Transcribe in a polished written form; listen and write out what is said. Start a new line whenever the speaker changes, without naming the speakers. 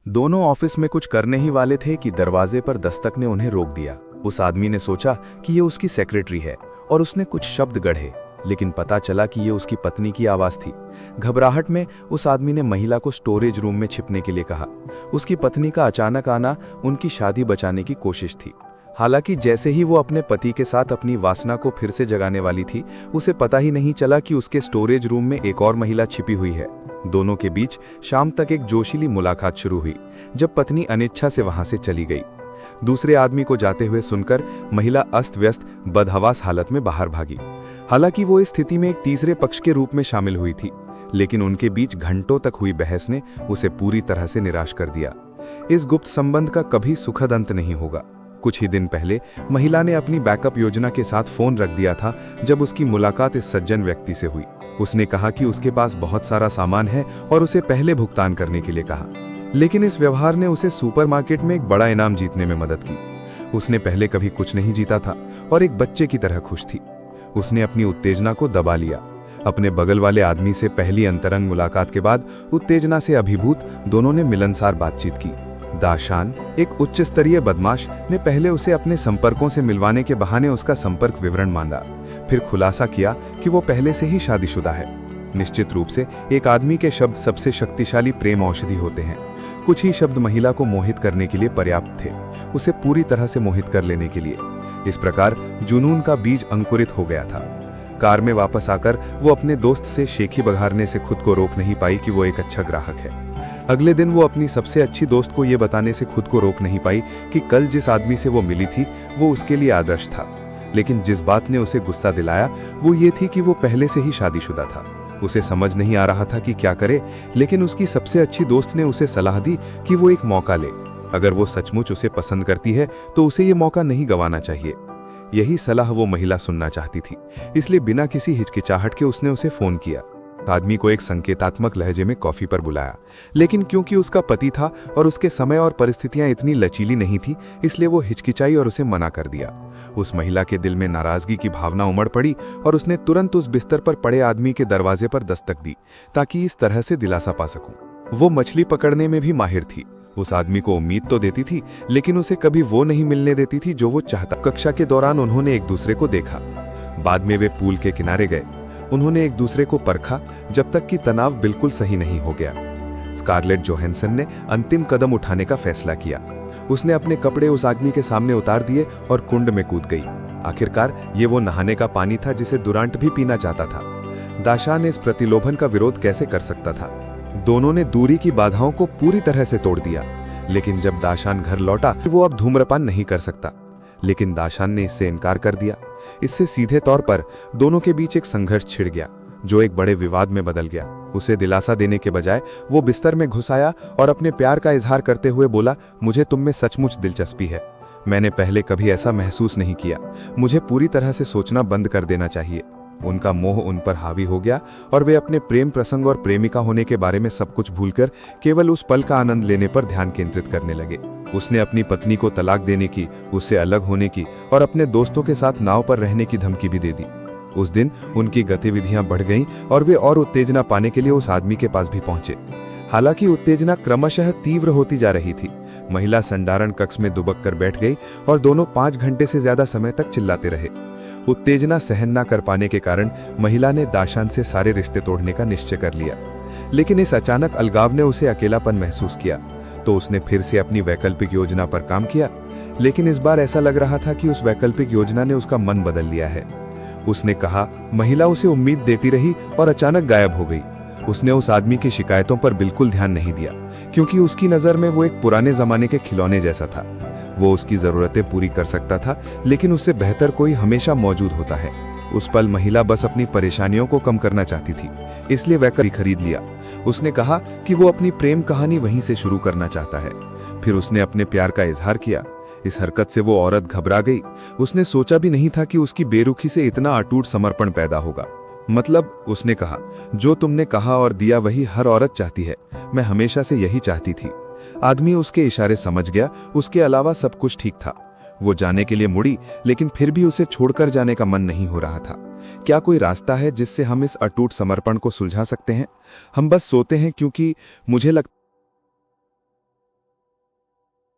दोनों ऑफिस में कुछ करने ही वाले थे कि दरवाजे पर दस्तक ने उन्हें रोक दिया। उस आदमी ने सोचा कि ये उसकी सेक्रेटरी है और उसने कुछ शब्द गढ़े, लेकिन पता चला कि ये उसकी पत्नी की आवाज थी। घबराहट में उस आदमी ने महिला को स्टोरेज रूम में छिपने के लिए कहा। उसकी पत्नी का अचानक आना उनकी शादी बचाने की कोशिश थी। हालांकि जैसे ही वो अपने पति के साथ अपनी वासना को फिर से जगाने वाली थी, उसे पता ही नहीं चला कि उसके स्टोरेज रूम में एक और महिला छिपी हुई है। दोनों के बीच शाम तक एक जोशीली मुलाकात शुरू हुई, जब पत्नी अनिच्छा से वहां से चली गई। दूसरे आदमी को जाते हुए सुनकर महिला अस्त व्यस्त बदहवास हालत में बाहर भागी। हालांकि वो इस स्थिति में एक तीसरे पक्ष के रूप में शामिल हुई थी, लेकिन उनके बीच घंटों तक हुई बहस ने उसे पूरी तरह से निराश कर दिया। इस गुप्त संबंध का कभी सुखद अंत नहीं होगा। कुछ ही दिन पहले महिला ने अपनी बैकअप योजना के साथ फोन रख दिया था जब उसकी मुलाकात इस सज्जन व्यक्ति से हुई। उसने कहा कि उसके पास बहुत सारा सामान है और उसे पहले भुगतान करने के लिए कहा, लेकिन इस व्यवहार ने उसे सुपरमार्केट में एक बड़ा इनाम जीतने में मदद की। उसने पहले कभी कुछ नहीं जीता था और एक बच्चे की तरह खुश थी। उसने अपनी उत्तेजना को दबा लिया। अपने बगल वाले आदमी से पहली अंतरंग मुलाकात के बाद उत्तेजना से अभिभूत दोनों ने मिलनसार बातचीत की। दाशान, एक उच्च स्तरीय बदमाश, ने पहले उसे अपने संपर्कों से मिलवाने के बहाने उसका संपर्क विवरण मांगा, फिर खुलासा किया कि वो पहले से ही शादीशुदा है। निश्चित रूप से एक आदमी के शब्द सबसे शक्तिशाली प्रेम औषधि होते हैं। कुछ ही शब्द महिला को मोहित करने के लिए पर्याप्त थे, उसे पूरी तरह से मोहित कर लेने के लिए। इस प्रकार जुनून का बीज अंकुरित हो गया था। कार में वापस आकर वो अपने दोस्त से शेखी बघारने से खुद को रोक नहीं पाई कि वो एक अच्छा ग्राहक है। अगले दिन वो अपनी सबसे अच्छी दोस्त को ये बताने से खुद को रोक नहीं पाई कि कल जिस आदमी से वो मिली थी वो उसके लिए आदर्श था। लेकिन जिस बात ने उसे गुस्सा दिलाया वो ये थी कि वो पहले से ही शादीशुदा था। उसे समझ नहीं आ रहा था कि क्या करे, लेकिन उसकी सबसे अच्छी दोस्त ने उसे सलाह दी कि वो एक मौका ले। अगर वो सचमुच उसे पसंद करती है तो उसे ये मौका नहीं गंवाना चाहिए। यही सलाह वो महिला सुनना चाहती थी, इसलिए बिना किसी हिचकिचाहट के उसने उसे फोन किया। आदमी को एक संकेतात्मक लहजे में कॉफी पर बुलाया, लेकिन क्योंकि उसका पति था और उसके समय और परिस्थितियां इतनी लचीली नहीं थी, इसलिए वो हिचकिचाई और उसे मना कर दिया। उस महिला के दिल में नाराजगी की भावना उमड़ पड़ी और उसने तुरंत उस बिस्तर पर पड़े आदमी के दरवाजे पर दस्तक दी ताकि इस तरह से दिलासा पा सकूं। वो मछली पकड़ने में भी माहिर थी। उस आदमी को उम्मीद तो देती थी, लेकिन उसे कभी वो नहीं मिलने देती थी जो वो चाहता। कक्षा के दौरान उन्होंने एक दूसरे को देखा। बाद में वे पूल के किनारे गए। उन्होंने एक दूसरे को परखा जब तक कि तनाव बिल्कुल सही नहीं हो गया। स्कारलेट जोहानसन ने अंतिम कदम उठाने का फैसला किया। उसने अपने कपड़े उस आदमी के सामने उतार दिए और कुंड में कूद गई। आखिरकार ये वो नहाने का पानी था जिसे दुरांट भी पीना चाहता था। दाशा ने इस प्रतिलोभन का विरोध कैसे कर सकता था। दोनों ने दूरी की बाधाओं को पूरी तरह से तोड़ दिया। लेकिन जब दाशान घर लौटा, वो अब धूम्रपान नहीं कर सकता। लेकिन दाशान ने इससे इनकार कर दिया। इससे सीधे तौर पर दोनों के बीच एक संघर्ष छिड़ गया, जो एक बड़े विवाद में बदल गया। उसे दिलासा देने के बजाय वो बिस्तर में घुस आया और अपने प्यार का इजहार करते हुए बोला, मुझे तुम में सचमुच दिलचस्पी है। मैंने पहले कभी ऐसा महसूस नहीं किया। मुझे पूरी तरह से सोचना बंद कर देना चाहिए। उनका मोह उन पर हावी हो गया और वे अपने प्रेम प्रसंग और प्रेमिका होने के बारे में सब कुछ भूलकर केवल उस पल का आनंद लेने पर ध्यान केंद्रित करने लगे। उसने अपनी पत्नी को तलाक देने की, उससे अलग होने की और अपने दोस्तों के साथ नाव पर रहने की धमकी भी दे दी। उस दिन उनकी गतिविधियां बढ़ गईं और वे और उत्तेजना पाने के लिए उस आदमी के पास भी पहुंचे। हालांकि उत्तेजना क्रमशः तीव्र होती जा रही थी। महिला संडारण कक्ष में दुबक कर बैठ गई और दोनों 5 घंटे से ज्यादा समय तक चिल्लाते रहे। उत्तेजना सहन न कर पाने के कारण महिला ने दाशान से सारे रिश्ते तोड़ने का निश्चय कर लिया। लेकिन इस अचानक अलगाव ने उसे अकेलापन महसूस किया, तो उसने फिर से अपनी वैकल्पिक योजना पर काम किया। लेकिन इस बार ऐसा लग रहा था कि उस वैकल्पिक योजना ने उसका मन बदल लिया है। उसने कहा। महिला उसे उम्मीद देती रही और अचानक गायब हो गई। उसने उस आदमी की शिकायतों पर बिल्कुल ध्यान नहीं दिया, क्योंकि उसकी नजर में वो एक पुराने जमाने के खिलौने जैसा था। वो उसकी जरूरतें पूरी कर सकता था, लेकिन उससे बेहतर कोई हमेशा मौजूद होता है। उस पल महिला बस अपनी परेशानियों को कम करना चाहती थी, इसलिए वैकल्पिक खरीद लिया। उसने कहा कि वो अपनी प्रेम कहानी वहीं से शुरू करना चाहता है। फिर उसने अपने प्यार का इजहार किया। इस हरकत से वो औरत घबरा गई। उसने सोचा भी नहीं था कि उसकी बेरुखी से इतना अटूट समर्पण पैदा होगा। मतलब, उसने कहा, जो तुमने कहा और दिया वही हर औरत चाहती है। मैं हमेशा से यही चाहती थी। आदमी उसके इशारे समझ गया। उसके अलावा सब कुछ ठीक था। वो जाने के लिए मुड़ी, लेकिन फिर भी उसे छोड़कर जाने का मन नहीं हो रहा था। क्या कोई रास्ता है जिससे हम इस अटूट समर्पण को सुलझा सकते हैं? हम बस सोते हैं क्योंकि मुझे लगता